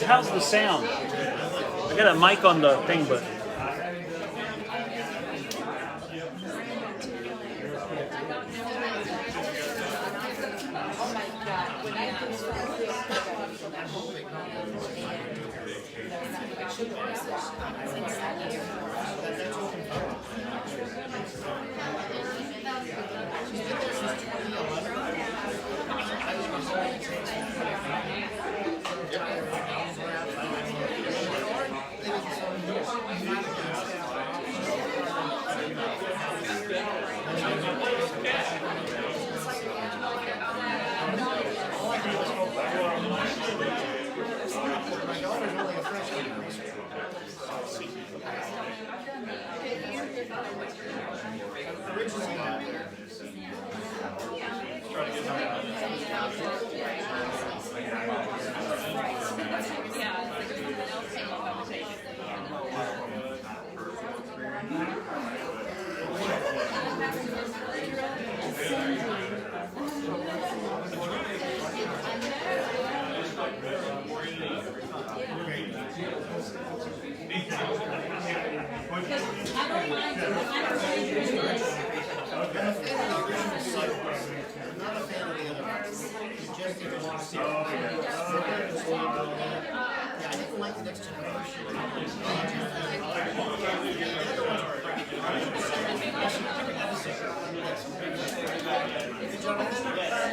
How's the sound? I got a mic on the thing, but.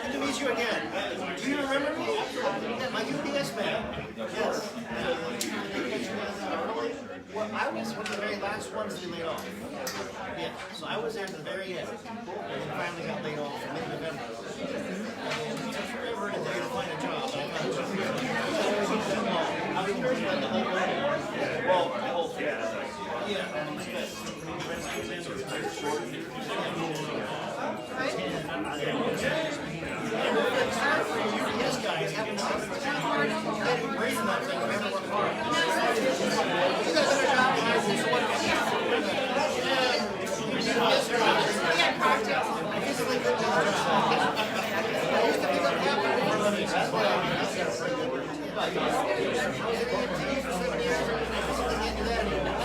Good to meet you again. Do you remember me? My UPS man. Yes. Well, I was one of the very last ones to be laid off. Yeah. So I was there to the very end. And finally got laid off in mid-November. And it took forever and a day to find a job. I've been working on the whole way. Well, the whole thing. Yeah. Yes, guys, have a reason that thing. We haven't worked hard. You got a better job than I do, so what? Yeah, cocktails. Physically good job. I used to pick up capital for a living. That's what I was for 7 years. I can't do that anymore.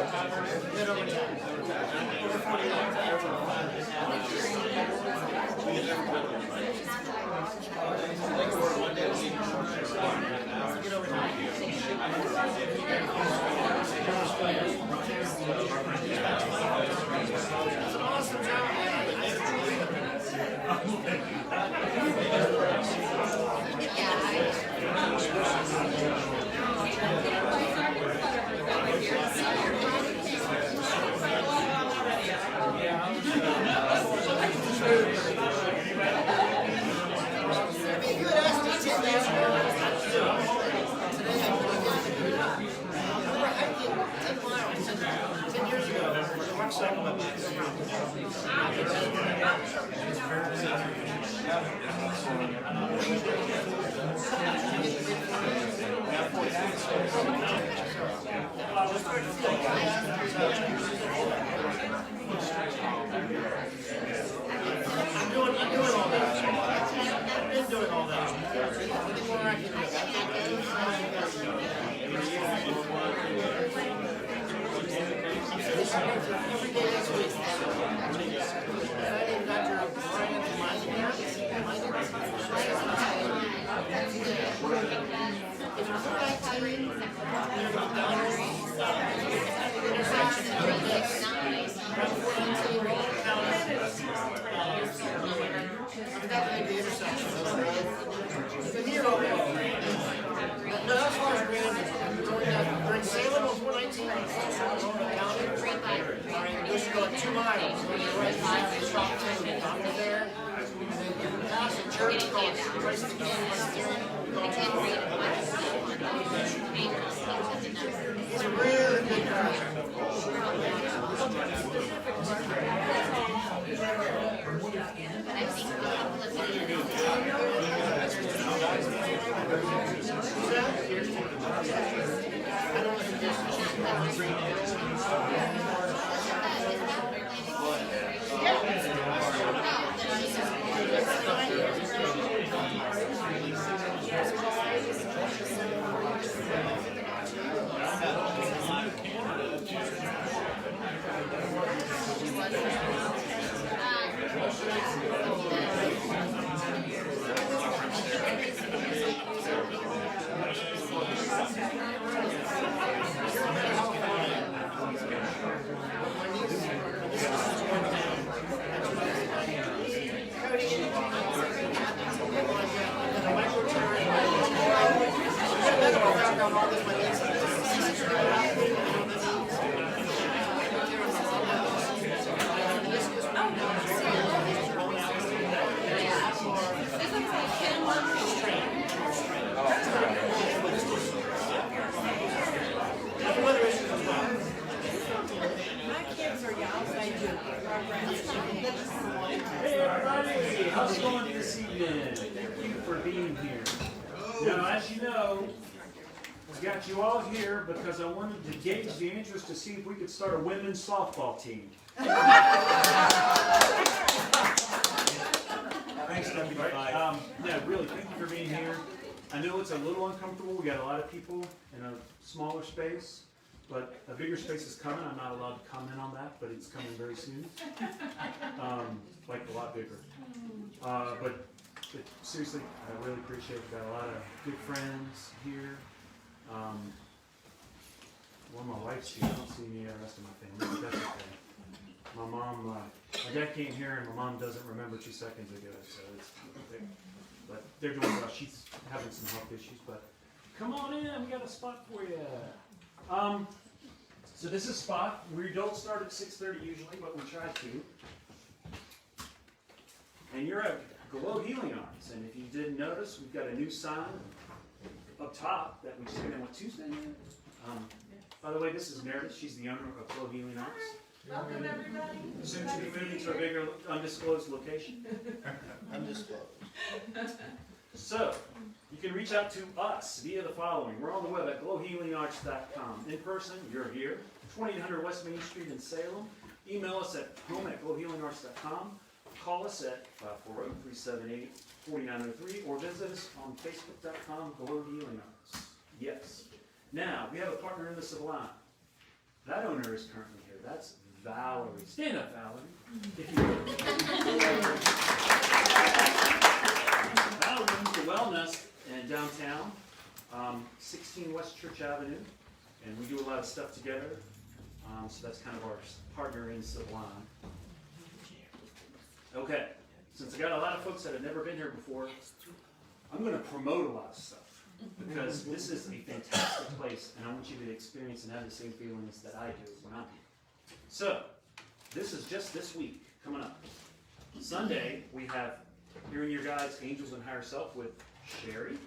Good overtime. Over 40 hours. Get overtime. That's an awesome job, man. I enjoy it. If you had asked me 10 years ago, today I would have done it. I remember hiking 10 miles 10 years ago with a rock cycle by I'm doing all that. I've been doing all that. Anything more I can do? Every day this week. I named Dr. Brian and the intersection. The hero. No, as far as we're in Salem on 419. You should go like 2 miles. You're right behind the shop too. The doctor there. And then you pass a church called Christ the King. He's a really good guy. Hey everybody, how's it going this evening? Thank you for being here. Now, as you know, I got you all here because I wanted to gauge the interest to see if we could start a women's softball team. Thanks, Right? Yeah, really, thank you for being here. I know it's a little uncomfortable. We got a lot of people in a smaller space, but a bigger space is coming. I'm not allowed to comment on that, but it's coming very soon. Like a lot bigger. But seriously, I really appreciate it. We've got a lot of good friends here. Well, my wife's here. I don't see any of the rest of my family, but that's okay. My mom, my dad came here, and my mom doesn't remember 2 seconds ago, so it's okay. But they're doing well. She's having some health issues, but come on in. We got a spot for you. So this is SPOCK. We don't start at 6:30 usually, but we try to. And you're at Glow Healing Arts, and if you didn't notice, we've got a new sign up top that we started on Tuesday. By the way, this is Meredith. She's the owner of Glow Healing Arts. Welcome, everybody. Soon to be moving to a bigger undisclosed location. Undisclosed. So, you can reach out to us via the following. We're on the web at glowhealingarts.com. In person, you're here, 2800 West Main Street in Salem. Email us at home@glowhealingarts.com. Call us at 540-378-4903 or visit us on facebook.com, Glow Healing Arts. Yes. Now, we have a partner in the sublime. That owner is currently here. That's Valerie. Stand up, Valerie. If you will. Valerie runs the Wellness in downtown, 16 West Church Avenue, and we do a lot of stuff together. So that's kind of our partner in Sublime. Okay, since I got a lot of folks that have never been here before, I'm going to promote a lot of stuff because this is a fantastic place, and I want you to experience and have the same feelings that I do when I'm here. So, this is just this week coming up. Sunday, we have Hearing Your Guides, Angels and Higher Self with Sherry.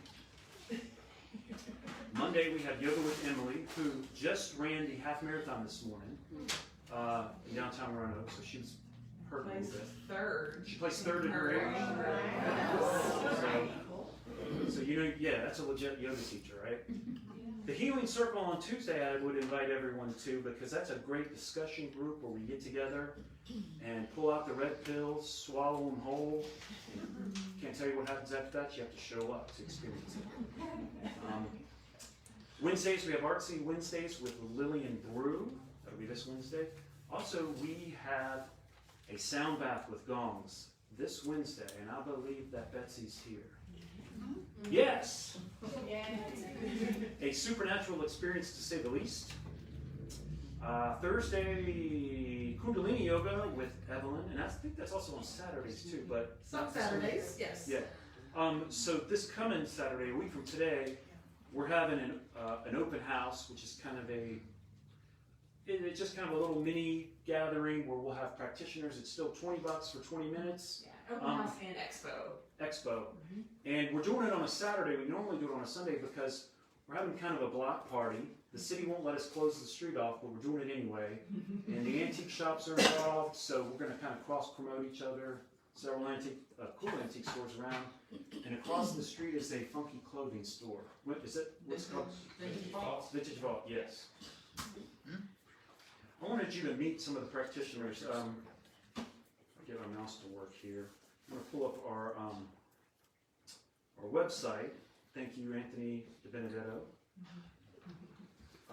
Monday, we have Yoga with Emily, who just ran the half marathon this morning in downtown Roanoke, so she was hurt a little bit. Third. She placed third in her age. So you know, yeah, that's a legit yoga teacher, right? The Healing Circle on Tuesday, I would invite everyone to, because that's a great discussion group where we get together and pull out the red pills, swallow them whole. Can't tell you what happens after that. You have to show up to experience it. Wednesdays, we have Artsy Wednesdays with Lillian Brew. That'll be this Wednesday. Also, we have a sound bath with gongs this Wednesday, and I believe that Betsy's here. Yes! A supernatural experience, to say the least. Thursday, Kundalini Yoga with Evelyn, and I think that's also on Saturdays too, but Some Saturdays, yes. yeah. So this coming Saturday, a week from today, we're having an open house, which is kind of it's just kind of a little mini gathering where we'll have practitioners. It's still $20 for 20 minutes. Yeah, open house and expo. And we're doing it on a Saturday. We normally do it on a Sunday because we're having kind of a block party. The city won't let us close the street off, but we're doing it anyway. And the antique shops are involved, so we're going to kind of cross-promote each other. Several cool antique stores around. And across the street is a funky clothing store. What is it? What's it called? Vintage Vault. Vintage Vault, yes. I wanted you to meet some of the practitioners. I'll get our mouse to work here. I'm going to pull up our website. Thank you, Anthony DiBenedetto.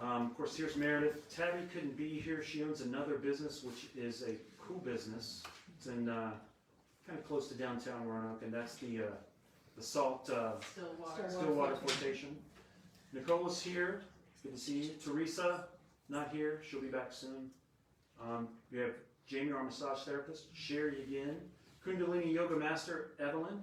Of course, here's Meredith. Tabby couldn't be here. She owns another business, which is a cool business. It's in kind of close to downtown Roanoke, and that's the Stillwater Flotation. Nicola's here. Good to see you. Teresa, not here. She'll be back soon. We have Jamie, our massage therapist. Sherry again. Kundalini Yoga Master, Evelyn.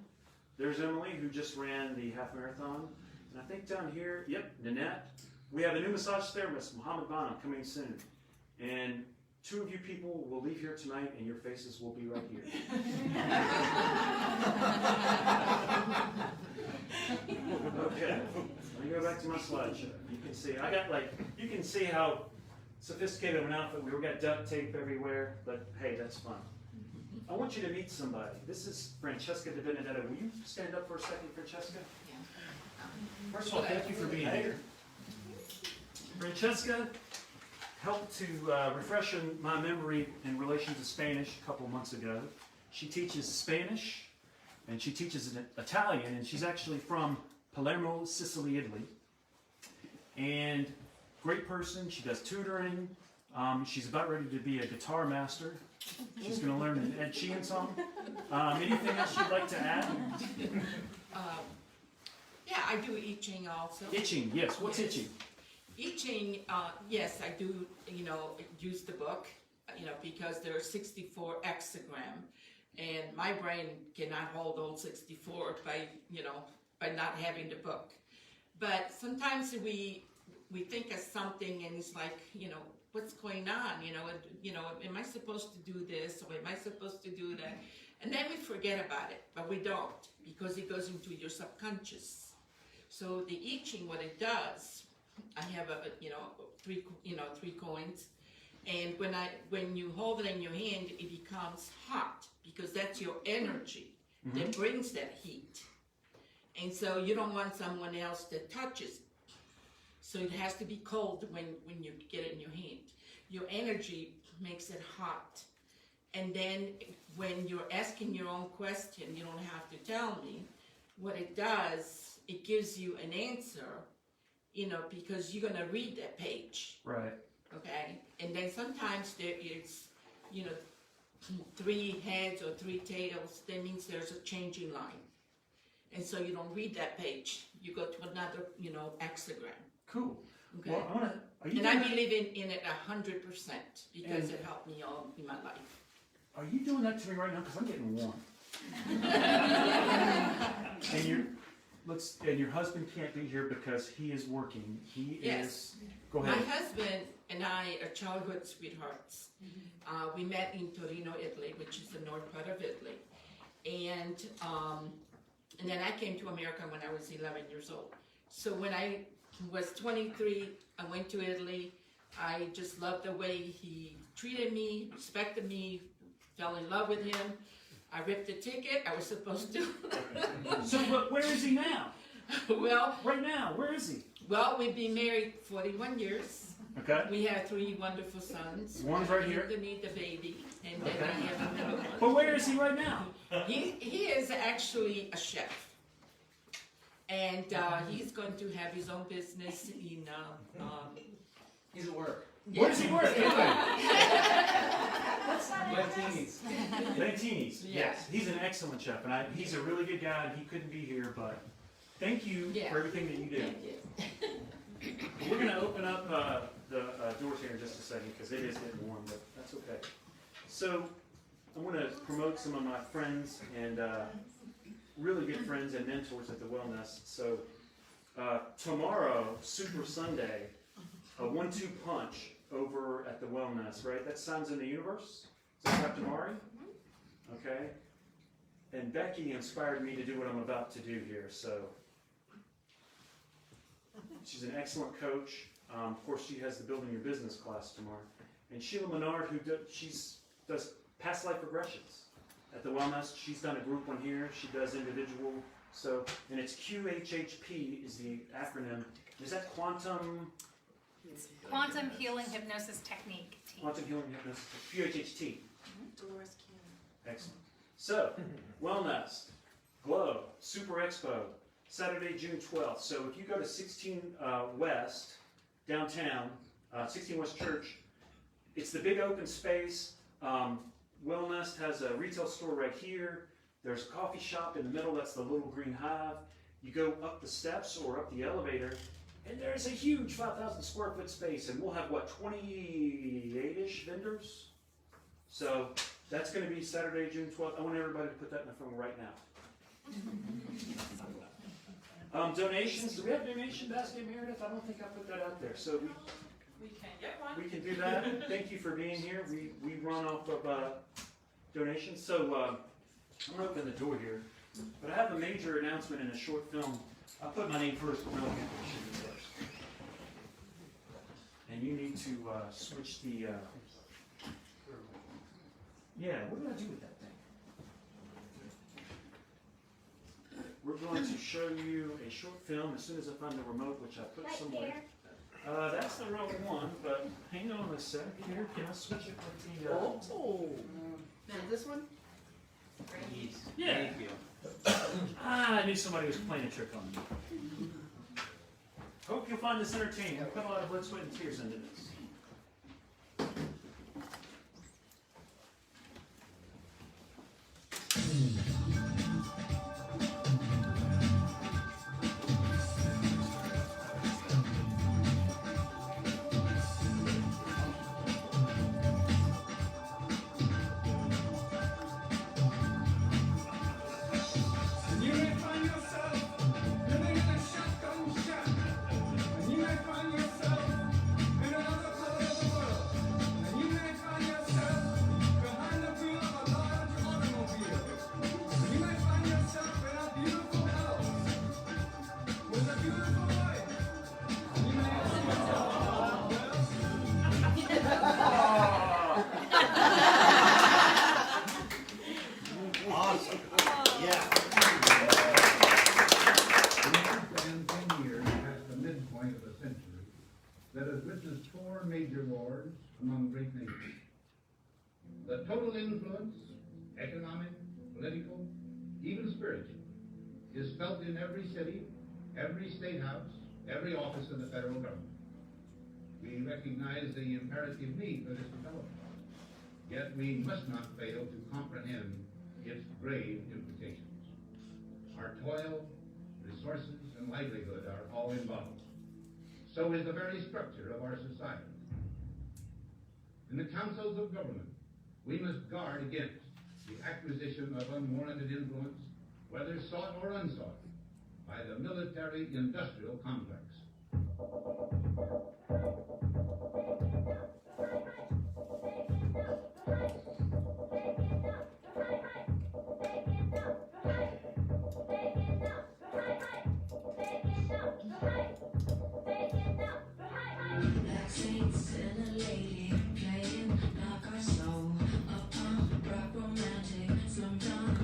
There's Emily, who just ran the half marathon. And I think down here, yep, Nanette. We have a new massage therapist, Muhammad Bana, coming soon. And 2 of you people will leave here tonight, and your faces will be right here. Okay, let me go back to my slideshow. You can see, you can see how sophisticated of an outfit we got duct tape everywhere, but hey, that's fun. I want you to meet somebody. This is Francesca DiBenedetto. Will you stand up for a second, Francesca? First of all, thank you for being here. Francesca helped to refresh my memory in relation to Spanish a couple months ago. She teaches Spanish, and she teaches Italian, and she's actually from Palermo, Sicily, Italy. And great person. She does tutoring. She's about ready to be a guitar master. She's going to learn an Ed Sheeran song. Anything else you'd like to add? Yeah, I do itching also. Itching, yes. What's itching? Itching, yes, I do, use the book, because there are 64 hexagram, and my brain cannot hold all 64 by not having the book. But sometimes we think of something and it's like, what's going on? Am I supposed to do this or am I supposed to do that? And then we forget about it, but we don't, because it goes into your subconscious. So the itching, what it does, I have three coins, and when you hold it in your hand, it becomes hot because that's your energy that brings that heat, and so you don't want someone else that touches it. So it has to be cold when you get it in your hand. Your energy makes it hot, and then when you're asking your own question, you don't have to tell me. What it does, it gives you an answer. Because you're going to read that page. Right. okay? And then sometimes there is, 3 heads or 3 tails, that means there's a changing line. And so you don't read that page, you go to another, hexagram, Cool. okay? Well, are you And I doing that- believe in it 100% because And- it helped me all in my life. Are you doing that to me right now? Because I'm getting warm. And your husband can't be here because he is working. He Yes. is. Go My ahead. husband and I are childhood sweethearts. We met in Torino, Italy, which is the north part of Italy. And then I came to America when I was 11 years old. So when I was 23, I went to Italy. I just loved the way he treated me, respected me, fell in love with him. I ripped the ticket, I was supposed to. So, but where is he now? Well, Right now, where is he? we've been married 41 years. Okay. We have 3 wonderful sons. One's right here. Anthony, the baby, and then Okay. I have the middle one. But where is he right now? He is actually a chef, and he's going to have his own business in. He's at work. Where does he work? Martinis. Lantini's. Yeah. Yes. He's an excellent chef, and he's a really good guy, and he couldn't be here, but thank you Yeah. for everything that you do. Thank you. We're going to open up the doors here in just a second because it is getting warm, but that's okay. So I want to promote some of my friends and really good friends and mentors at the Wellness. So tomorrow, Super Sunday, a 1-2 punch over at the Wellness, right? That Sounds in the Universe. Is that Dr. Mari? Okay. And Becky inspired me to do what I'm about to do here, so. She's an excellent coach. Of course, she has the Building Your Business class tomorrow. And Sheila Menard, who does past life regressions at the Wellness. She's done a group one here. She does individual. So, and it's QHHP is the acronym. Is that Quantum Healing Hypnosis Technique team. Quantum Healing Hypnosis? QHHT. Dolores Cannon. Excellent. So, Wellness, Glow, Super Expo, Saturday, June 12th. So if you go to 16 West, downtown, 16 West Church, it's the big open space. Wellness has a retail store right here. There's a coffee shop in the middle. That's the little green hive. You go up the steps or up the elevator, and there's a huge 5,000 square foot space. And we'll have, 28-ish vendors? So that's going to be Saturday, June 12th. I want everybody to put that in their phone right now. Donations. Do we have a donation basket, Meredith? I don't think I put that out there. So We can get one. we can do that. Thank you for being here. We run off of donations. So I'm going to open the door here. But I have a major announcement in a short film. I'll put my name first, but no, it should be first. And you need to switch the... Yeah, what did I do with that thing? We're going to show you a short film as soon as I find the remote, which I put somewhere. That's the wrong one, but hang on a sec here. Can I switch it with the... Oh. Now this one? Yeah. Thank you. I knew somebody was playing a trick on me. Hope you'll find this entertaining. I put a lot of blood, sweat, and tears into this. You may find yourself living in a shotgun shack, and you may find yourself in another part of the world, and you may find yourself behind the wheel of a large automobile, and you may find yourself in a beautiful house with a beautiful wife, and you may ask Awesome. Yeah. And 10 years past the midpoint of a century that has witnessed 4 major wars among great nations. The total influence, economic, political, even spiritual, is felt in every city, every state house, every office of the federal government. We recognize the imperative need for this development. Yet we must not fail to comprehend its grave implications. Our toil, resources, and livelihood are all involved. So is the very structure of our society. In the councils of government, we must guard against the acquisition of unwarranted influence, whether sought or unsought, by the military-industrial complex.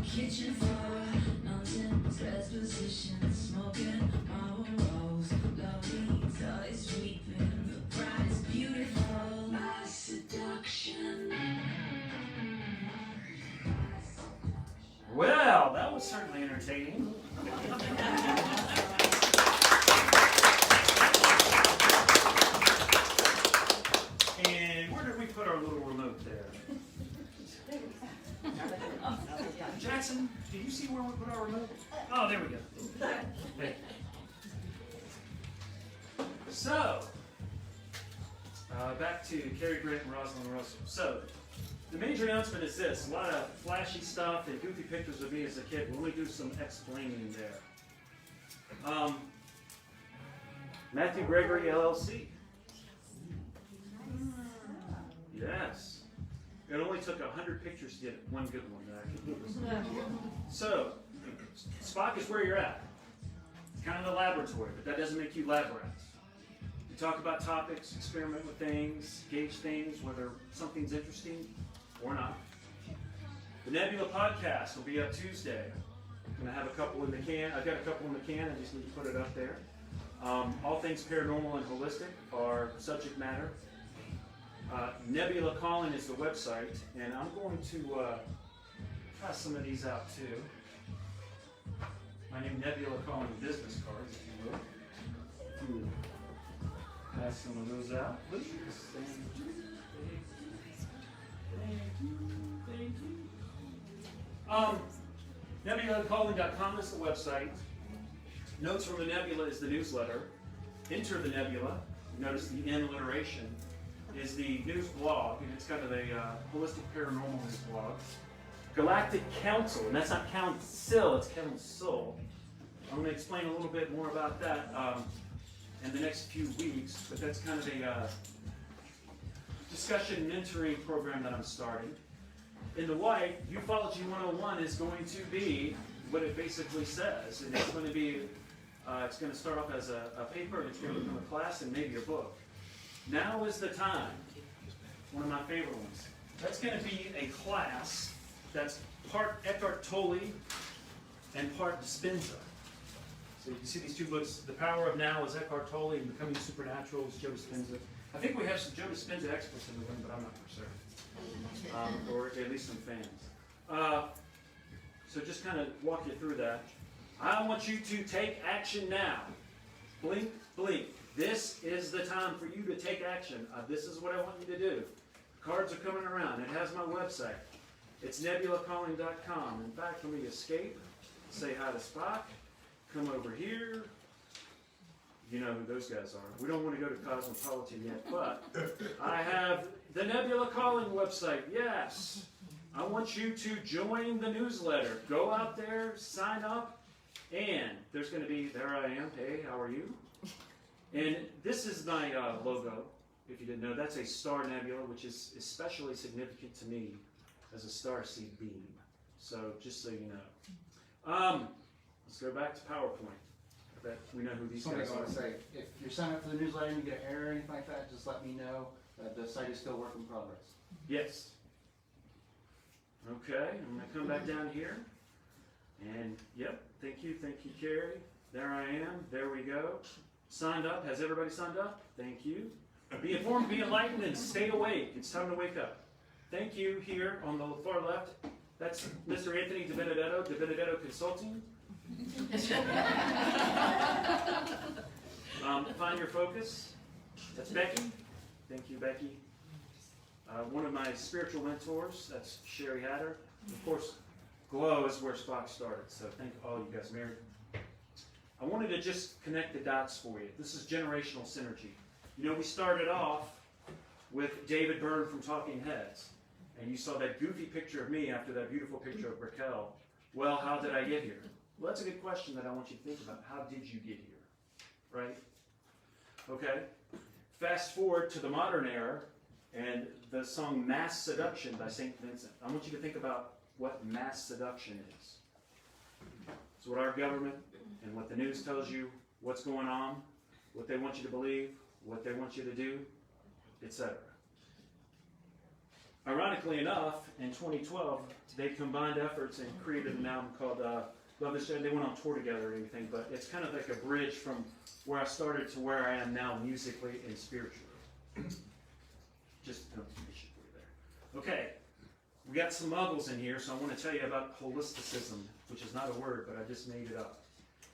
Kitchen floor, nonsense, dress position, smoking marble rolls, lovely, is sweeping, the bride is beautiful, my seduction. Well, that was certainly entertaining. And where did we put our little remote there? Jackson, do you see where we put our remote? Oh, there we go. Hey. So, back to Cary Grant and Rosalind Russell. So, the major announcement is this. A lot of flashy stuff and goofy pictures of me as a kid. We'll only do some explaining there. Matthew Gregory, LLC. Yes. It only took 100 pictures to get one good one that I could use. So, SPOCK is where you're at. It's kind of the laboratory, but that doesn't make you lab rats. You talk about topics, experiment with things, gauge things, whether something's interesting or not. The Nebula podcast will be up Tuesday. I'm going to have a couple in the can. I've got a couple in the can. I just need to put it up there. All things paranormal and holistic are subject matter. Nebula Calling is the website, and I'm going to pass some of these out too. My new Nebula Calling business cards, if you will. Pass some of those out, please. Thank you. Thank you. NebulaCalling.com is the website. Notes from the Nebula is the newsletter. Enter the Nebula. Notice the N alliteration is the news blog, and it's kind of a holistic paranormal news blog. Galactic Council, and that's not council, it's council. I'm going to explain a little bit more about that in the next few weeks, but that's kind of a discussion mentoring program that I'm starting. In the white, Ufology 101 is going to be what it basically says, and it's going to be, it's going to start off as a paper, and it's going to become a class and maybe a book. Now is the time. One of my favorite ones. That's going to be a class that's part Eckhart Tolle and part Dispenza. So you can see these two books. The Power of Now is Eckhart Tolle, and Becoming Supernatural is Joe Dispenza. I think we have some Joe Dispenza experts in the room, but I'm not for certain. Or at least some fans. So just kind of walk you through that. I want you to take action now. Blink, blink. This is the time for you to take action. This is what I want you to do. Cards are coming around. It has my website. It's nebulacalling.com. In fact, let me escape. Say hi to Spock. Come over here. You know who those guys are. We don't want to go to Cosmopolitan yet, but I have the Nebula Calling website. Yes. I want you to join the newsletter. Go out there, sign up, and there's going to be, there I am. Hey, how are you? And this is my logo, if you didn't know. That's a star nebula, which is especially significant to me as a starseed beam. So just so you know. Let's go back to PowerPoint. I bet we know who these Somebody guys want to are. say, if you're signing up for the newsletter and you get an error or anything like that, just let me know. The site is still work in progress. Yes. Okay, I'm going to come back down here. And, yep, thank you, Carrie. There I am. There we go. Signed up. Has everybody signed up? Thank you. Be informed, be enlightened, and stay awake. It's time to wake up. Thank you here on the far left. That's Mr. Anthony DiBenedetto Consulting. Find your focus. That's Becky. Thank you, Becky. One of my spiritual mentors, that's Sherry Hatter. Of course, Glow is where SPOCK started, so thank all you guys. Mary. I wanted to just connect the dots for you. This is generational synergy. You know, we started off with David Byrne from Talking Heads, and you saw that goofy picture of me after that beautiful picture of Raquel. Well, how did I get here? Well, that's a good question that I want you to think about. How did you get here? Right? Okay. Fast forward to the modern era and the song Mass Seduction by St. Vincent. I want you to think about what mass seduction is. It's what our government and what the news tells you, what's going on, what they want you to believe, what they want you to do, etc. Ironically enough, in 2012, they combined efforts and created an album called Love This. They went on tour together and everything, but it's kind of like a bridge from where I started to where I am now musically and spiritually. Just an information for you there. Okay, we got some muggles in here, so I want to tell you about holisticism, which is not a word, but I just made it up.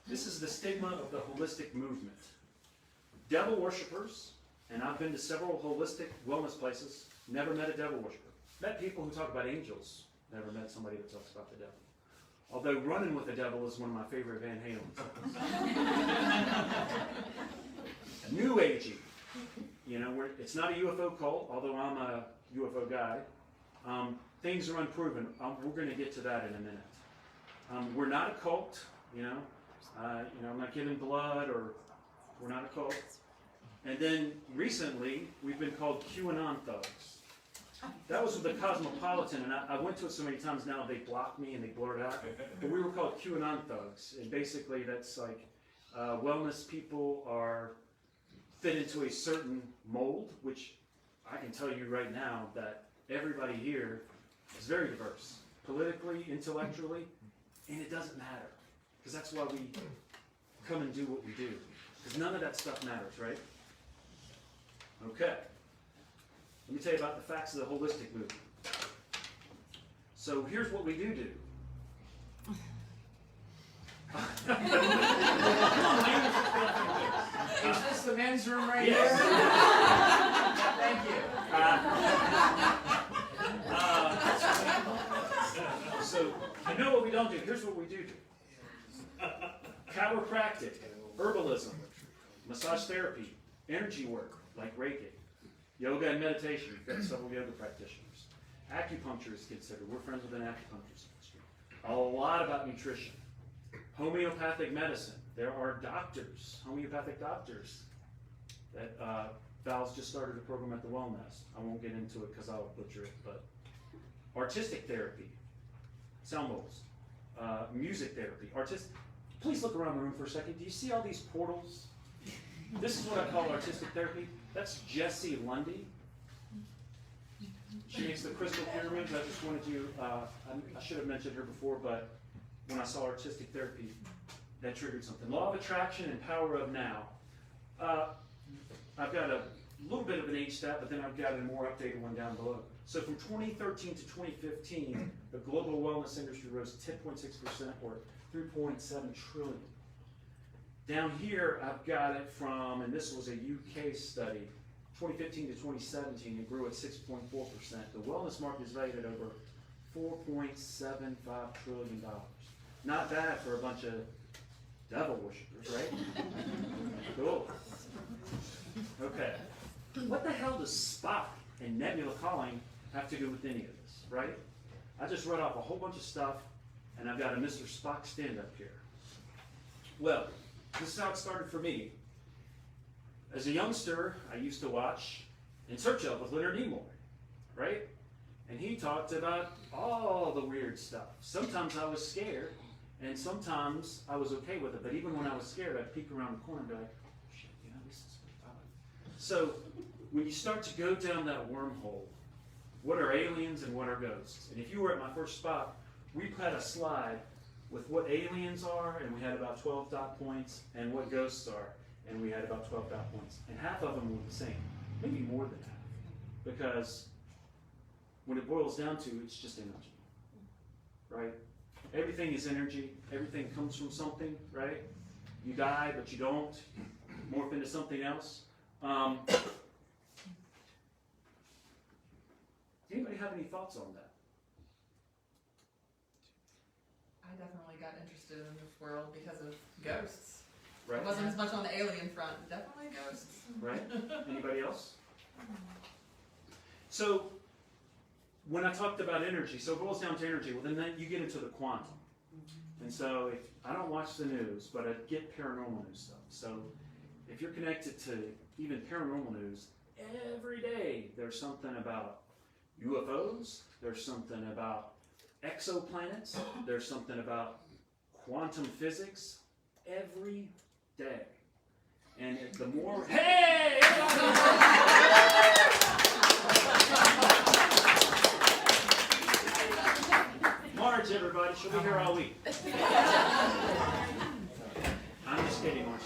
This is the stigma of the holistic movement. Devil worshippers, and I've been to several holistic wellness places, never met a devil worshiper. Met people who talk about angels, never met somebody that talks about the devil. Although Running with the Devil is one of my favorite Van Halen songs. New Agey. You know, it's not a UFO cult, although I'm a UFO guy. Things are unproven. We're going to get to that in a minute. We're not a cult, you know. I'm not giving blood, or we're not a cult. And then recently, we've been called QAnon thugs. That was with the Cosmopolitan, and I went to it so many times now they block me and they blur it out. But we were called QAnon thugs, and basically that's like wellness people are fit into a certain mold, which I can tell you right now that everybody here is very diverse, politically, intellectually, and it doesn't matter, because that's why we come and do what we do, because none of that stuff matters, right? Okay. Let me tell you about the facts of the holistic movement. So here's what we do. Is this the men's room right Yes. here? Thank you. So you know what we don't do. Here's what we do. Chiropractic, herbalism, massage therapy, energy work like Reiki, yoga and meditation. We've got several yoga practitioners. Acupuncture is considered. We're friends with an acupuncturist. A lot about nutrition. Homeopathic medicine. There are doctors, homeopathic doctors, that Val's just started a program at the Wellness. I won't get into it because I'll butcher it, but artistic therapy, sound bowls, music therapy, Please look around the room for a second. Do you see all these portals? This is what I call artistic therapy. That's Jessie Lundy. She makes the crystal pyramids. I just wanted you, I should have mentioned her before, but when I saw artistic therapy, that triggered something. Law of attraction and power of now. I've got a little bit of an age stat, but then I've got a more updated one down below. So from 2013 to 2015, the global wellness industry rose 10.6%, or 3.7 trillion. Down here, I've got it from, and this was a UK study, 2015 to 2017, it grew at 6.4%. The wellness market is valued at over $4.75 trillion. Not bad for a bunch of devil worshippers, right? Cool. Okay. What the hell does SPOCK and nebula calling have to do with any of this, right? I just read off a whole bunch of stuff, and I've got a Mr. Spock stand up here. Well, this is how it started for me. As a youngster, I used to watch In Search Of with Leonard Nimoy, right? And he talked about all the weird stuff. Sometimes I was scared, and sometimes I was okay with it. But even when I was scared, I'd peek around the corner and be like, oh, shit, you know, this is what I like. So when you start to go down that wormhole, what are aliens and what are ghosts? And if you were at my first spot, we had a slide with what aliens are, and we had about 12 dot points, and what ghosts are, and we had about 12 dot points. And half of them were the same, maybe more than half, because when it boils down to, it's just energy, right? Everything is energy. Everything comes from something, right? You die, but you don't morph into something else. have any thoughts on that? I definitely got interested in this world because of ghosts. Right? It wasn't as much on the alien front, definitely ghosts. Right? Anybody else? So, when I talked about energy, so it boils down to energy, well then you get into the quantum. And so, if I don't watch the news, but I get paranormal news stuff. So, if you're connected to even paranormal news, every day there's something about UFOs, there's something about exoplanets, there's something about quantum physics, every day. And the more, hey! Marge, everybody, she'll be here all week. I'm just kidding, Marge.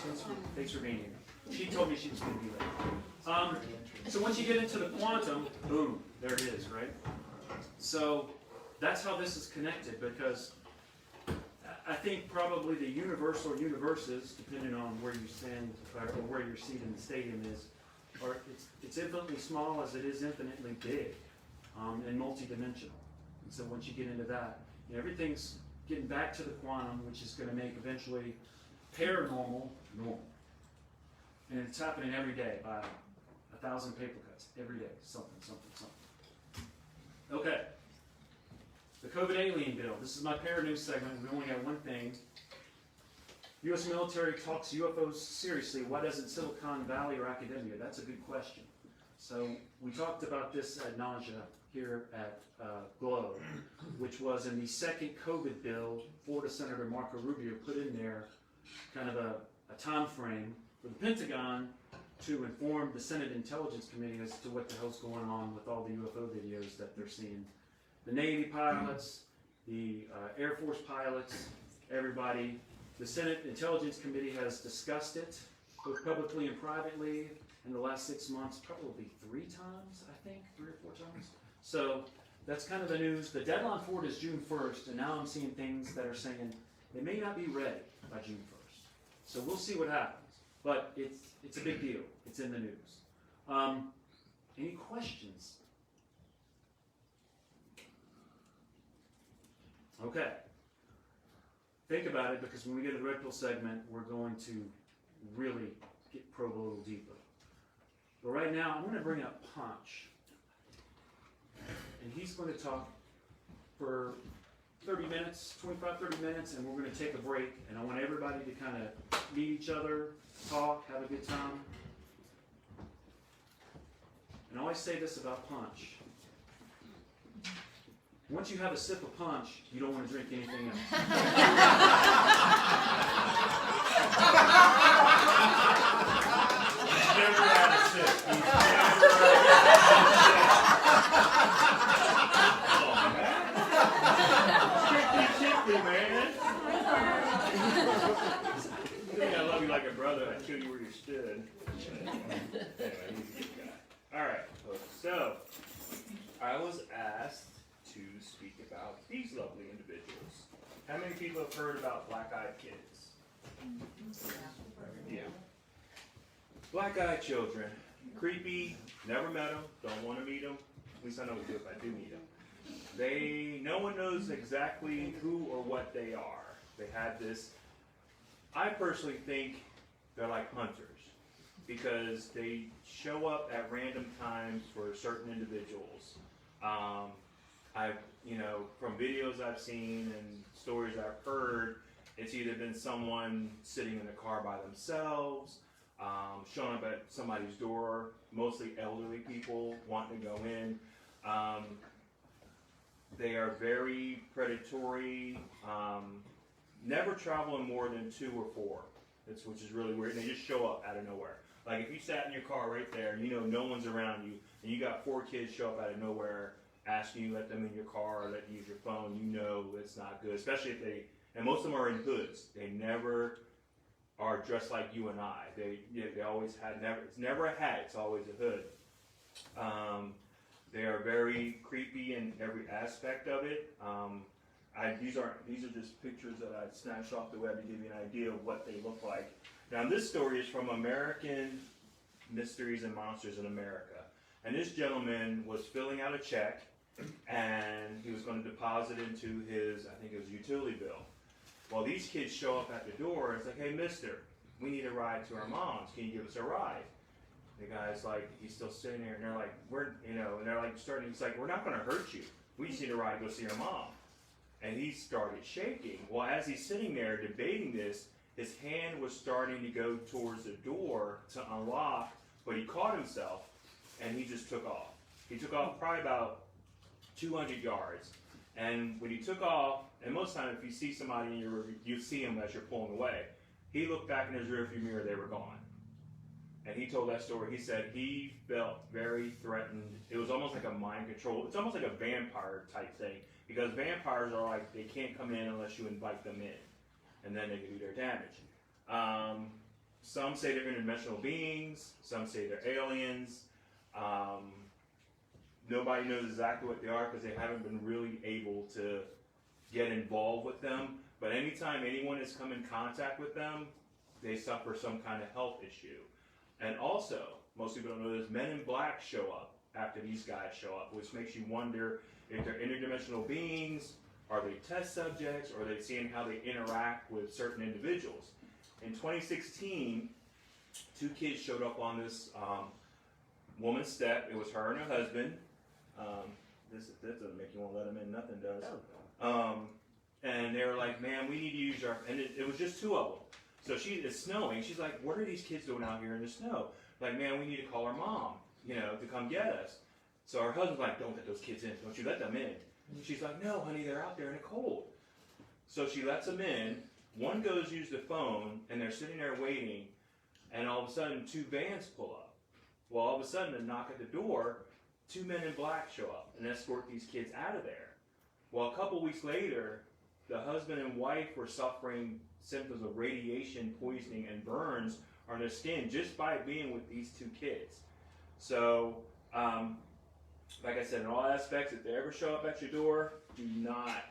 Thanks for being here. She told me she was going to be late. So once you get into the quantum, boom, there it is, right? So that's how this is connected, because I think probably the universe or universes, depending on where you stand or where your seat in the stadium is, or it's infinitely small as it is infinitely big and multidimensional. And so once you get into that, you know, everything's getting back to the quantum, which is going to make eventually paranormal normal. And it's happening every day by 1,000 paper cuts every day. Something. Okay. The COVID alien bill. This is my para-news segment. We only got one thing. U.S. military talks UFOs seriously. Why doesn't Silicon Valley or academia? That's a good question. So we talked about this ad nausea here at Glow, which was in the second COVID bill. Florida Senator Marco Rubio put in there kind of a time frame for the Pentagon to inform the Senate Intelligence Committee as to what the hell's going on with all the UFO videos that they're seeing. The Navy pilots, the Air Force pilots, everybody. The Senate Intelligence Committee has discussed it, both publicly and privately, in the last 6 months, probably 3 times, I think, 3 or 4 times. So that's kind of the news. The deadline for it is June 1st, and now I'm seeing things that are saying they may not be ready by June 1st. So we'll see what happens. But it's a big deal. It's in the news. Any questions? Okay. Think about it, because when we get to the red pill segment, we're going to really probe a little deeper. But right now, I'm going to bring up Punch. And he's going to talk for 30 minutes, 25, 30 minutes, and we're going to take a break. And I want everybody to kind of meet each other, talk, have a good time. And I always say this about Punch. Once you have a sip of punch, you don't want to drink anything else. He's never had a sip. He's never had a sip. Strictly, man. You think I love you like a brother, I'd kill you where you stood. Anyway, he's a good guy. All right, so I was asked to speak about these lovely individuals. How many people have heard about black-eyed kids? Yeah. Black-eyed children. Creepy, never met them, don't want to meet them. At least I know if I do meet them. No one knows exactly who or what they are. They had this, I personally think they're like hunters, because they show up at random times for certain individuals. From videos I've seen and stories I've heard, it's either been someone sitting in the car by themselves, showing up at somebody's door, mostly elderly people wanting to go in. They are very predatory, never traveling more than 2 or 4, which is really weird. And they just show up out of nowhere. Like if you sat in your car right there and you know no one's around you, and you got 4 kids show up out of nowhere, asking you let them in your car, let you use your phone, you know it's not good. Especially if and most of them are in hoods. They never are dressed like you and I. They always it's never a hat, it's always a hood. They are very creepy in every aspect of it. These are just pictures that I snatched off the web to give you an idea of what they look like. Now this story is from American Mysteries and Monsters in America. And this gentleman was filling out a check, and he was going to deposit into his, I think it was utility bill. Well, these kids show up at the door and it's like, hey, mister, we need a ride to our mom's. Can you give us a ride? The guy's like, he's still sitting there, and they're like, and they're like he's like, we're not going to hurt you. We just need a ride to go see our mom. And he started shaking. Well, as he's sitting there debating this, his hand was starting to go towards the door to unlock, but he caught himself, and he just took off. He took off probably about 200 yards. And when he took off, and most times if you see somebody in your you see him as you're pulling away, he looked back in his rearview mirror, they were gone. And he told that story. He said he felt very threatened. It was almost like a mind control. It's almost like a vampire type thing, because vampires are like, they can't come in unless you invite them in, and then they can do their damage. Some say they're interdimensional beings. Some say they're aliens. Nobody knows exactly what they are because they haven't been really able to get involved with them. But anytime anyone has come in contact with them, they suffer some kind of health issue. And also, most people don't know this, men in black show up after these guys show up, which makes you wonder if they're interdimensional beings, are they test subjects, or are they seeing how they interact with certain individuals. In 2016, 2 kids showed up on this woman's step. It was her and her husband. This doesn't make you want to let them in, nothing does. And they were like, man, we need to use our, and it was just 2 of them. So it's snowing. She's like, what are these kids doing out here in the snow? Like, man, we need to call our mom, to come get us. So her husband's like, don't let those kids in. Don't you let them in. She's like, no, honey, they're out there in the cold. So she lets them in. One goes use the phone, and they're sitting there waiting, and all of a sudden 2 vans pull up. Well, all of a sudden, a knock at the door, 2 men in black show up and escort these kids out of there. Well, a couple weeks later, the husband and wife were suffering symptoms of radiation poisoning and burns on their skin just by being with these 2 kids. So, like I said, in all aspects, if they ever show up at your door, do not.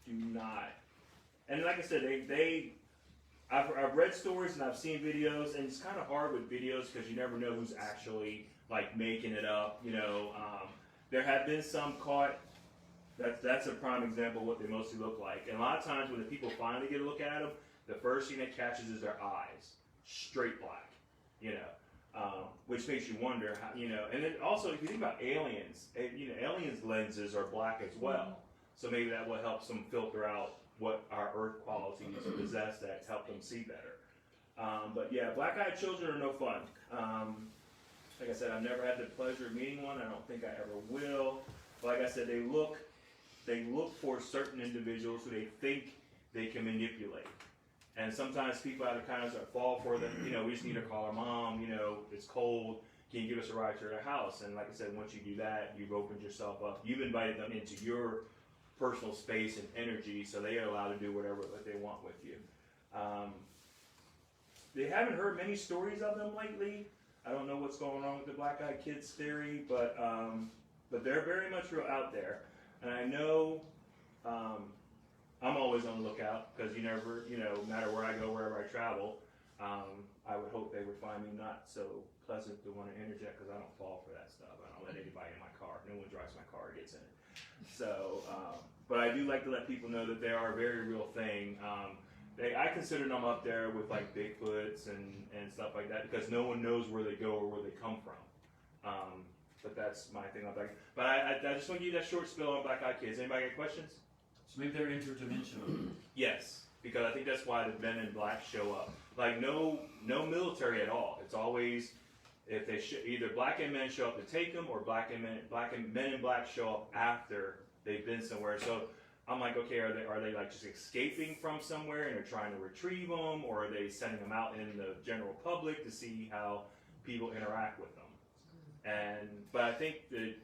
And like I said, I've read stories and I've seen videos, and it's kind of hard with videos because you never know who's actually like making it up. There have been some caught. That's a prime example of what they mostly look like. And a lot of times when the people finally get a look at them, the first thing that catches is their eyes, straight black, which makes you wonder how, and then also if you think about aliens, aliens' lenses are black as well. So maybe that will help them filter out what our earth qualities possess that help them see better. But yeah, black-eyed children are no fun. Like I said, I've never had the pleasure of meeting one. I don't think I ever will. But like I said, they look for certain individuals who they think they can manipulate. And sometimes people out of kindness fall for them. We just need to call our mom. It's cold. Can you give us a ride to their house? And like I said, once you do that, you've opened yourself up. You've invited them into your personal space and energy, so they are allowed to do whatever they want with you. They haven't heard many stories of them lately. I don't know what's going on with the black-eyed kids theory, but they're very much real out there. And I know I'm always on the lookout because you never, no matter where I go, wherever I travel, I would hope they would find me not so pleasant to want to interject because I don't fall for that stuff. I don't let anybody in my car. No one drives my car or gets in it. So, but I do like to let people know that they are a very real thing. I consider them up there with like Bigfoots and stuff like that because no one knows where they go or where they come from. But that's my thing on black. But I just want to give you that short spill on black-eyed kids. Anybody got questions? So maybe they're interdimensional. Yes, because I think that's why the men in black show up. Like no military at all. It's always if they either black and men show up to take them, or men in black show up after they've been somewhere. So I'm like, okay, are they like just escaping from somewhere and they're trying to retrieve them, or are they sending them out in the general public to see how people interact with them? But I think that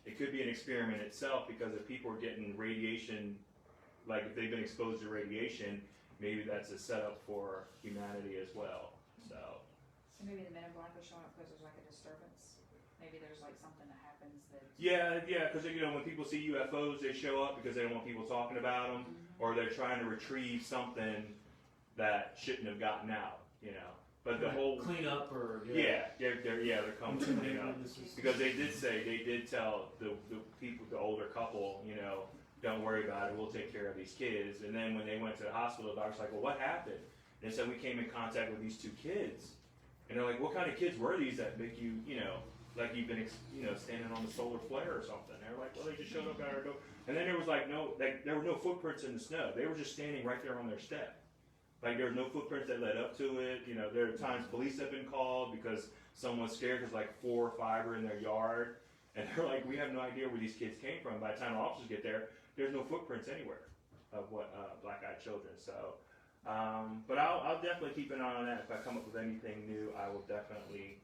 it could be an experiment itself, because if people are getting radiation, like if they've been exposed to radiation, maybe that's a setup for humanity as well. So maybe the men in black are showing up because there's like a disturbance. Maybe there's like something that happens that. Yeah, because when people see UFOs, they show up because they don't want people talking about them, or they're trying to retrieve something that shouldn't have gotten out. But the whole Clean up or. they're coming to clean up. Because they did tell the people, the older couple, you know, don't worry about it, we'll take care of these kids. And then when they went to the hospital, the doctor's like, well, what happened? And they said, we came in contact with these 2 kids. And they're like, what kind of kids were these that make you, you know, like you've been, you know, standing on the solar flare or something? They're like, well, they just showed up at our door. And then there was like there were no footprints in the snow. They were just standing right there on their step. Like there was no footprints that led up to it. You know, there are times police have been called because someone's scared because like 4 or 5 are in their yard. And they're like, we have no idea where these kids came from. By the time officers get there, there's no footprints anywhere of what black-eyed children. So, but I'll definitely keep an eye on that. If I come up with anything new, I will definitely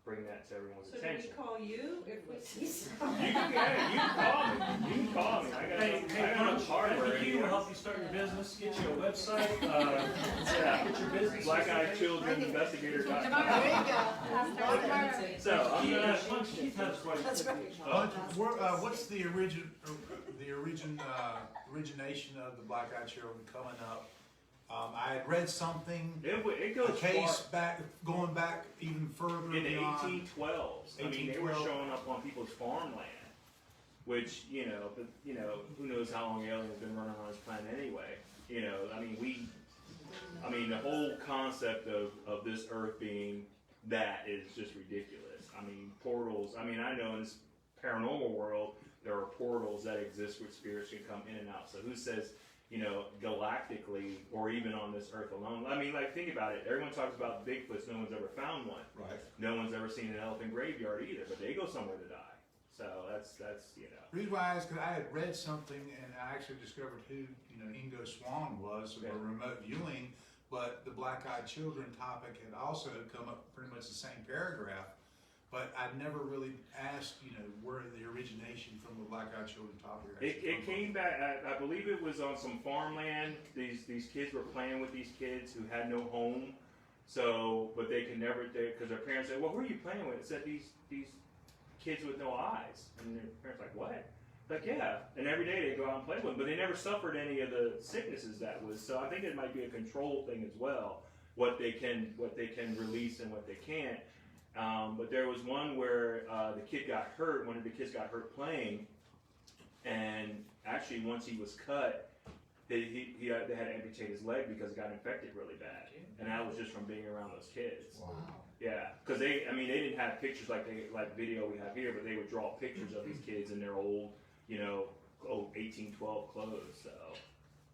bring that to everyone's attention. So do we call you if we see something? You can call me. You can call me. I got no hardware. We'll help you start your business, get you a website, get your business. Black-eyed children investigator. There you go. So I'm gonna. Keith has a question. That's right. What's the origination of the black-eyed children coming up? I had read something. It goes a case far. going back even further In the beyond 1812s. I mean, they were showing up on people's farmland, which, you know, but, you know, who knows how long aliens have been running on this planet anyway. You know, I mean, the whole concept of this Earth being that is just ridiculous. I mean, portals. I mean, I know in this paranormal world there are portals that exist where spirits can come in and out. So who says, you know, galactically, or even on this Earth alone? I mean, like, think about it. Everyone talks about Bigfoots. No one's ever found one. Right. No one's ever seen an elephant graveyard either, but they go somewhere to die. So that's you know. The reason why I asked, because I had read something, and I actually discovered who, you know, Ingo Swann was, for remote viewing, but the black-eyed children topic had also come up pretty much the same paragraph. But I'd never really asked, you know, where the origination from the black-eyed children topic. It came back. I believe it was on some farmland. These kids were playing with these kids who had no home. So, but they could never, because their parents said, "Well, who are you playing with?" It said these kids with no eyes, and their parents were like, "What?" Like, yeah. And every day they go out and play with them, but they never suffered any of the sicknesses that was. So I think it might be a control thing as well. What they can release and what they can't. But there was one where the kid got hurt. One of the kids got hurt playing, and actually once he was cut, they had to amputate his leg because it got infected really bad, and that was just from being around those kids. Wow. Yeah, because they didn't have pictures like video we have here, but they would draw pictures of these kids in their old, you know, 1812 clothes. So.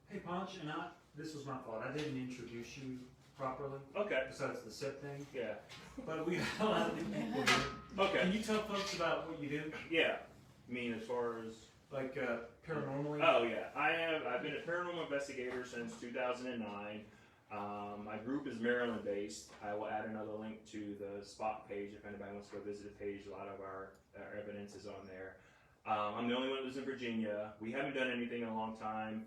Hey, Punch, and this was my fault. I didn't introduce you properly. Okay. Besides the SIP thing. Yeah. But we got a lot of new people here. Okay. Can you tell folks about what you do? Yeah. I mean, as far as like paranormally. Oh yeah, I've been a paranormal investigator since 2009. My group is Maryland based. I will add another link to the SPOCK page if anybody wants to go visit the page. A lot of our evidence is on there. I'm the only one that lives in Virginia. We haven't done anything in a long time.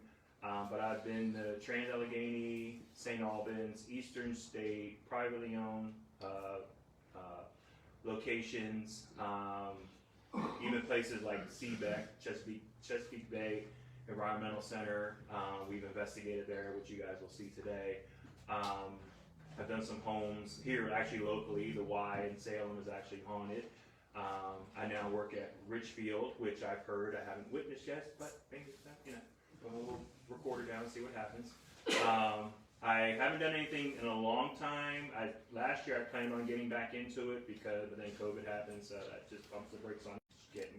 But I've been to Trans-Allegheny, St. Albans, Eastern State, privately owned locations, even places like Seabeck, Chesapeake Bay Environmental Center. We've investigated there, which you guys will see today. I've done some homes here, actually locally. The Y in Salem is actually haunted. I now work at Richfield, which I've heard, I haven't witnessed yet, but maybe, you know. We'll record it down and see what happens. I haven't done anything in a long time. Last year I planned on getting back into it but then COVID happened, so that just bumps the brakes on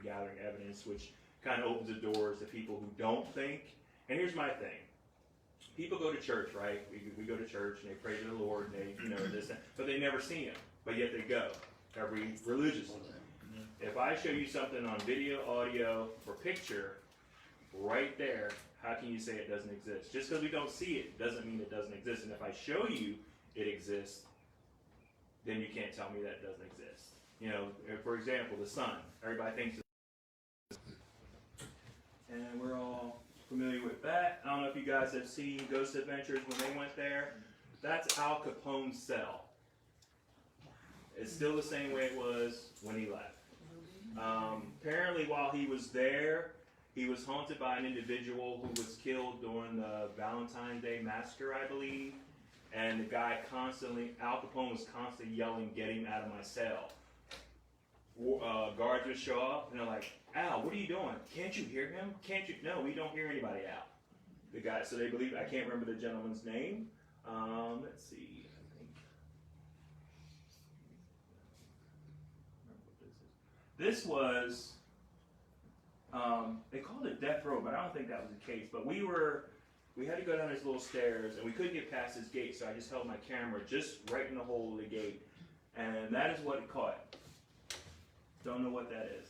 gathering evidence, which kind of opens the doors to people who don't think. And here's my thing: people go to church, right? We go to church and they pray to the Lord, and they, you know, this, but they never see Him, but yet they go every religiously. If I show you something on video, audio, or picture, right there, how can you say it doesn't exist? Just because we don't see it doesn't mean it doesn't exist. And if I show you it exists, then you can't tell me that it doesn't exist. You know, for example, the sun. Everybody thinks it's, and we're all familiar with that. I don't know if you guys have seen Ghost Adventures when they went there. That's Al Capone's cell. It's still the same way it was when he left. Apparently, while he was there, he was haunted by an individual who was killed during the Valentine's Day massacre, I believe. and the guy Al Capone was constantly yelling, "Get him out of my cell." Guards would show up, and they're like, "Al, what are you doing? Can't you hear him? Can't you?" No, we don't hear anybody, Al. The guy, so they believe, I can't remember the gentleman's name. Let's see, I think. This was, they called it death row, but I don't think that was the case. But we had to go down these little stairs, and we couldn't get past this gate, so I just held my camera just right in the hole of the gate, and that is what it caught. Don't know what that is.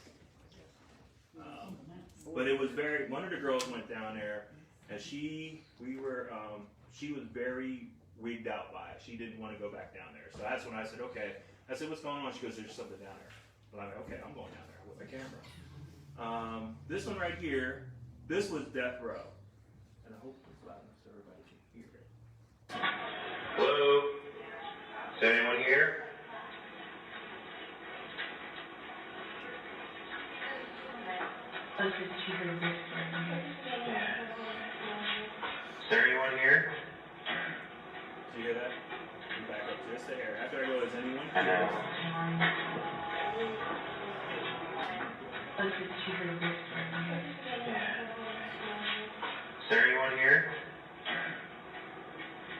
But it was one of the girls went down there, and she was very wigged out by it. She didn't want to go back down there. So that's when I said, okay. I said, what's going on? She goes, there's something down there. But I'm like, okay, I'm going down there with my camera. This one right here, this was death row. And I hope it's loud enough so everybody can hear it. Hello? Is there anyone here? Is there anyone here? Did you hear that? You back up just a hair. After I go, is anyone here? Is there anyone here?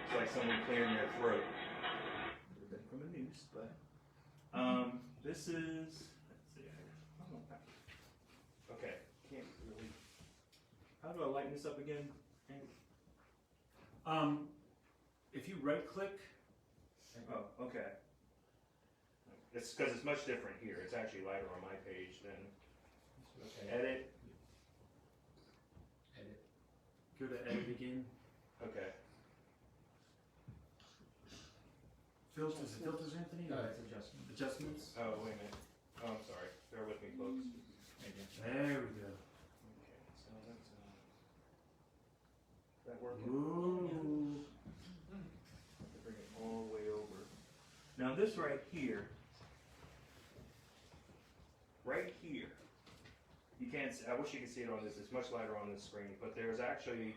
It's like someone clearing their throat. Could have been from a noose, but this is. Let's see. Okay, can't really. How do I lighten this up again? If you right click. Oh, okay. It's because it's much different here. It's actually lighter on my page than. Okay. Edit. Go to edit again. Okay. Filters, is it filters, Anthony? No, it's adjustment. Adjustments? Oh, wait a minute. Oh, I'm sorry. Bear with me, folks. There we go. Okay, so that's is that working? Ooh. I have to bring it all the way over. Now this right here, you can't. I wish you could see it on this. It's much lighter on this screen, but there's actually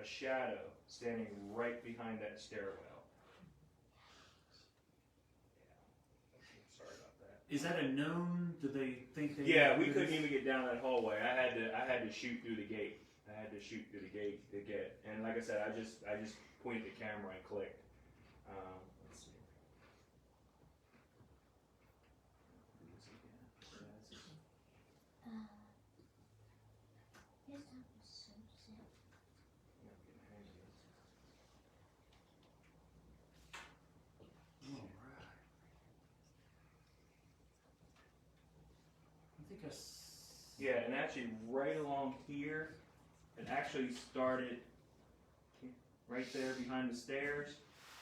a shadow standing right behind that stairwell. Yeah. Sorry about that. Is that a known? Do they think they? Yeah, we couldn't even get down that hallway. I had to shoot through the gate. To get. And like I said, I just pointed the camera and clicked. Let's see. Yeah, and actually right along here, it actually started right there behind the stairs,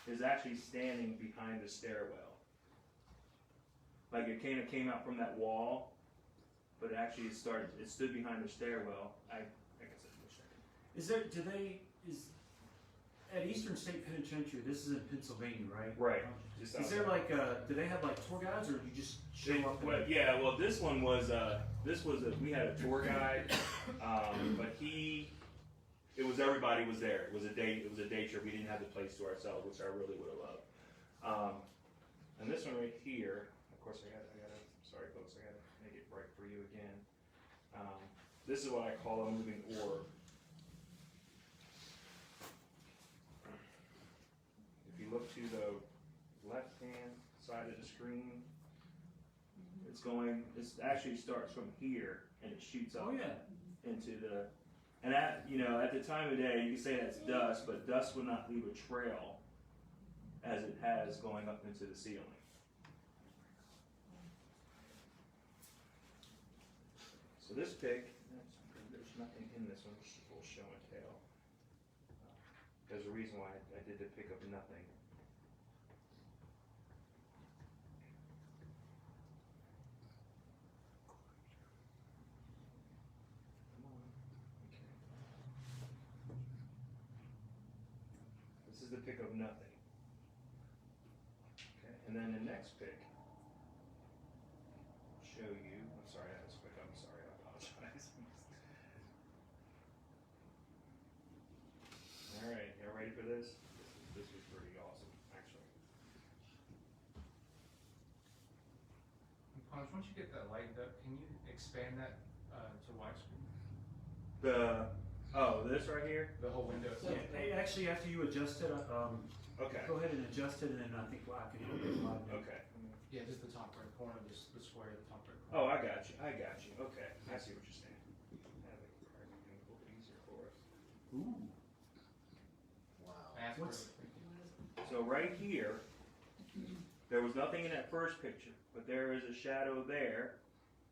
is actually standing behind the stairwell. Like it kind of came out from that wall, but actually it stood behind the stairwell. I guess I wish I could. Is there, at Eastern State Penitentiary, this is in Pennsylvania, right? Right. Is there like, do they have like tour guides, or do you just show up? Well, this one was, we had a tour guide, but it was everybody was there. It was a day trip. We didn't have the place to ourselves, which I really would have loved. And this one right here, of course, sorry folks, I gotta make it bright for you again. This is what I call a moving orb. If you look to the left-hand side of the screen, it actually starts from here and it shoots up into the, and at the time of day, you can say that's dust, but dust would not leave a trail as it has going up into the ceiling. So this pic, there's nothing in this one, it's a full show and tell. There's a reason why I did the pic of nothing. This is the pic of nothing. Okay, and then the next pic will show you. I'm sorry, that was quick. I'm sorry, I apologize. All right, y'all ready for this? This is this was pretty awesome, actually. Punch, once you get that lightened up, can you expand that to widescreen? This right here? The whole window. Yeah, actually, after you adjust it, Okay. go ahead and adjust it, and then I think I can help you. Okay. Yeah, just the top right corner, the square, the top right corner. Oh, I got you. Okay, I see what you're saying. That'll make it probably a little bit easier for us. Ooh. That's What's- perfect. So right here, there was nothing in that first picture, but there is a shadow there,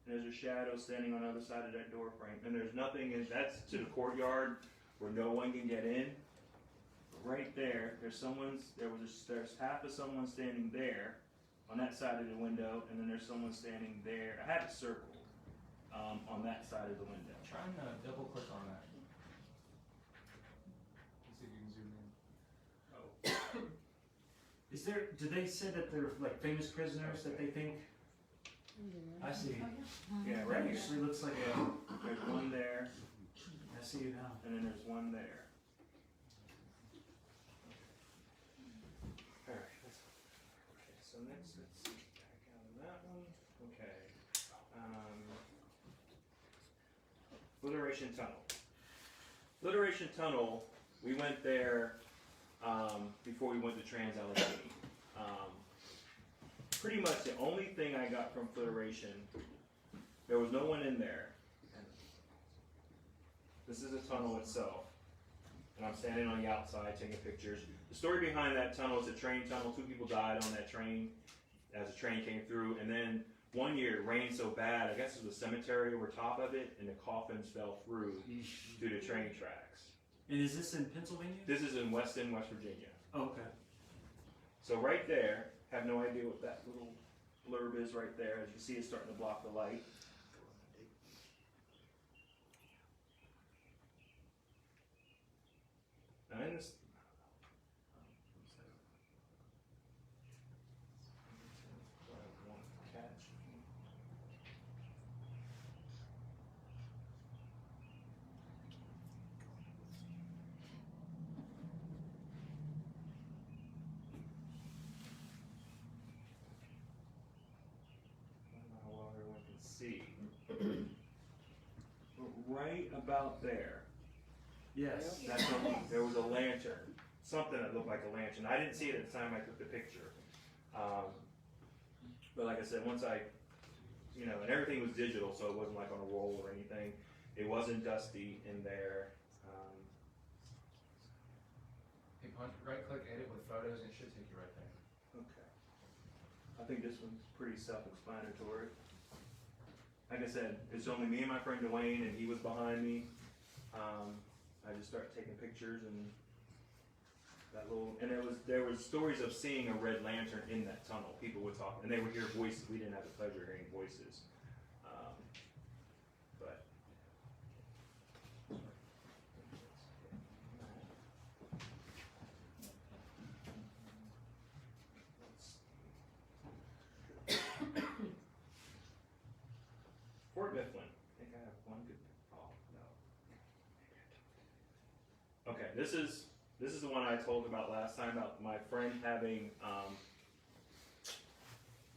and there's a shadow standing on the other side of that door frame, and there's nothing in, that's to the courtyard where no one can get in. Right there, there's half of someone standing there on that side of the window, and then there's someone standing there. I have it circled on that side of the window. Try and double click on that. Let's see if you can zoom in. Is there? Did they say that they're like famous prisoners that they think? I see. Yeah, That right here. actually looks like a. There's one there, I see you now. and then there's one there. Alright, okay, so next let's see, back out of that one. Okay. Flitteration Tunnel. Flitteration Tunnel, we went there before we went to Trans-Allegheny. Pretty much the only thing I got from Flitteration, there was no one in there. This is a tunnel itself. And I'm standing on the outside taking pictures. The story behind that tunnel is a train tunnel. 2 people died on that train as the train came through. And then one year it rained so bad, I guess it was a cemetery over top of it, and the coffins fell through to the train tracks. And is this in Pennsylvania? This is in Weston, West Virginia. Oh, okay. So right there, have no idea what that little blurb is right there. As you see, it's starting to block the light. And in this, how well everyone can see. But right about there, Yes. that's something, there was a lantern, something that looked like a lantern. I didn't see it at the time I took the picture. But like I said, once I, and everything was digital, so it wasn't like on a roll or anything. It wasn't dusty in there. Hey, Punch, right click edit with photos, and it should take you right there. Okay. I think this one's pretty self-explanatory. Like I said, it's only me and my friend Dwayne, and he was behind me. I just started taking pictures, and there was stories of seeing a red lantern in that tunnel. People would talk, and they would hear voices. We didn't have the pleasure of hearing voices, but. Fort Mifflin. I think I have one good. Oh no. Okay, this is the one I told about last time about my friend having. Make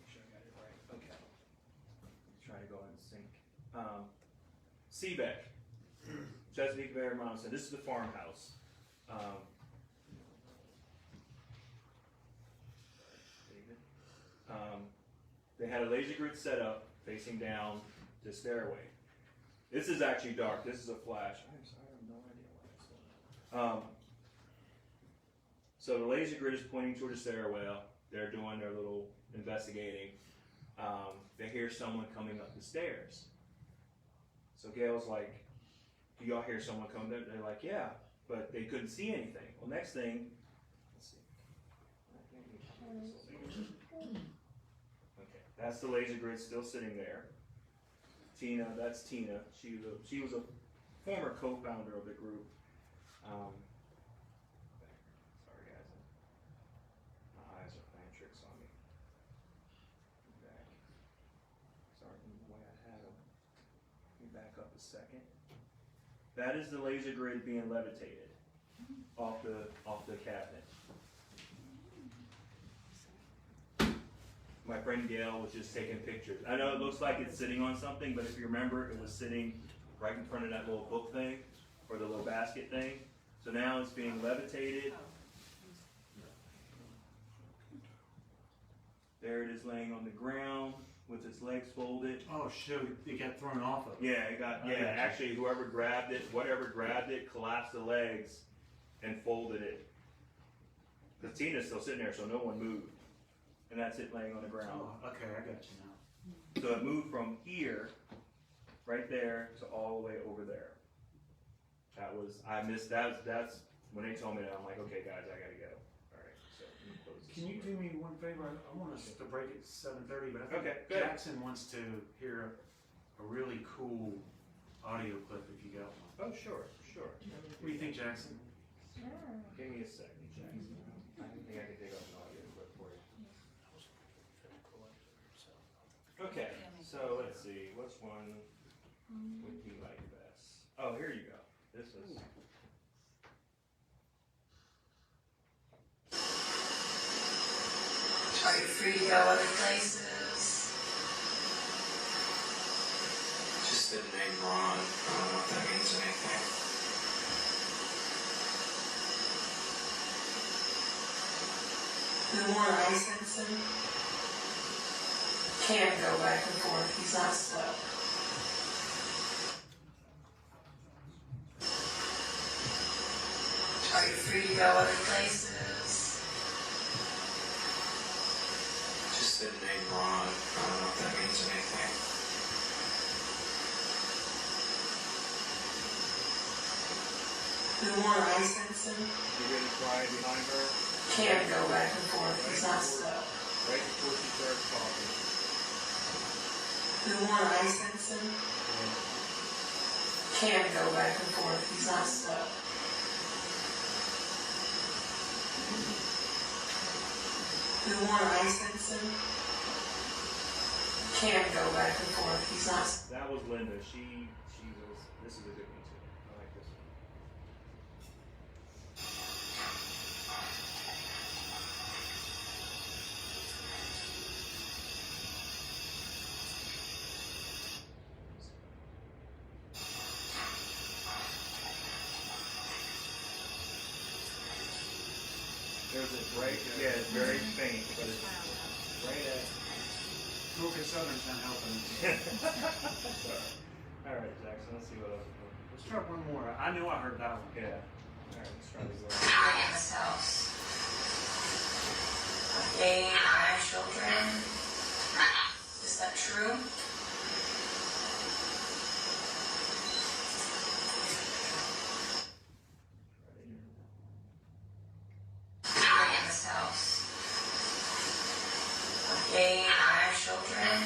sure I got it right. Okay. Try to go in sync. Seebeck, Chesapeake Bay, Monson. This is the farmhouse. They had a laser grid set up facing down the stairway. This is actually dark. This is a flash. I'm sorry, I have no idea why that's going on. So the laser grid is pointing toward the stairwell. They're doing their little investigating. They hear someone coming up the stairs. So Gail's like, do y'all hear someone coming up? They're like, yeah, but they couldn't see anything. Well, next thing, let's see. Okay, that's the laser grid still sitting there. Tina, that's Tina. She was a former co-founder of the group. Sorry guys, my eyes are playing tricks on me. Back. Starting the way I had them. Let me back up a second. That is the laser grid being levitated off the cabinet. my friend Gail was just taking pictures. I know it looks like it's sitting on something, but if you remember, it was sitting right in front of that little book thing, or the little basket thing. So now it's being levitated. There it is laying on the ground with its legs folded. Oh, shoot, it got thrown off of it. Yeah, it got, yeah, actually whoever grabbed it, whatever grabbed it, collapsed the legs and folded it. The Tina's still sitting there, so no one moved. And that's it laying on the ground. Oh, okay, I got you now. So it moved from here, right there, to all the way over there. That was, I missed, that's, when they told me that, I'm like, okay guys, I gotta go. Alright, so let me close this Can you door. do me one favor? I want us to break at 7:30, but I think Okay, good. Jackson wants to hear a really cool audio clip if you got one. Oh, sure. What do you think, Jackson? Give me a second, Jackson. I think I can dig up an audio clip for you. Okay, so let's see, what's one would you like best? Oh, here you go. This is. Are you free to go other places? Just didn't name Ron. I don't know if that means anything. The more licensing can go back and forth. He's not slow. Are you free to go other places? Just didn't name Ron. I don't know if that means anything. The more licensing You hear the cry behind her? can go back and forth. He's not slow. Right before she starts talking. The more licensing can go back and forth. He's not slow. The more licensing can go back and forth. He's not. That was Linda. She was, this is a good one too. I like this one. There's a break, yeah, it's very faint, but it's right at. Smoking Southern's not helping. Alright, Jackson, let's see what else. Let's try one more. I know I heard that one. Yeah. Alright, let's try this one. I am this house. Okay, my children. Is that true? I am this house. Okay, my children.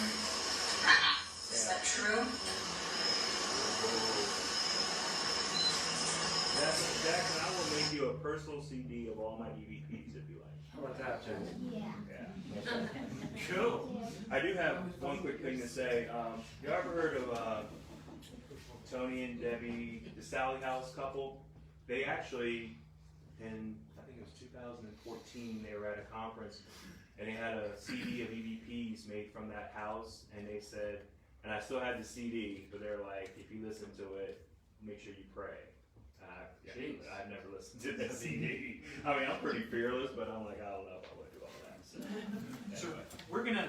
Is that true? Jackson, I will make you a personal CD of all my EVPs if you like. How about that, Jackson? Yeah. Cool. I do have one quick thing to say. You ever heard of Tony and Debbie, the Sally House couple? They actually, in I think it was 2014, they were at a conference and they had a CD of EVPs made from that house, and they said, and I still had the CD, but they're like, if you listen to it, make sure you pray. I've never listened to that CD. I mean, I'm pretty fearless, but I'm like, I don't know if I would do all that. So, So we're gonna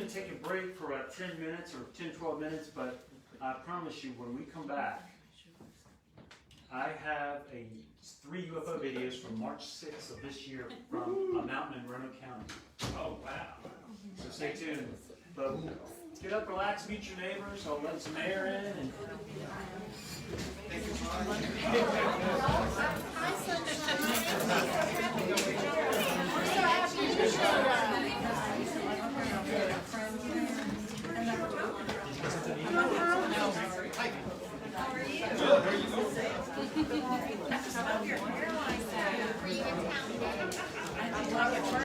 take a break for about 10 minutes or 10, 12 minutes, but I promise you, when we come back, I have 3 UFO videos from March 6th of this year from a mountain in Roanoke County. oh wow. So stay tuned. But get up, relax, meet your neighbors. I'll let some air in. And thank you. Hi, sunshine.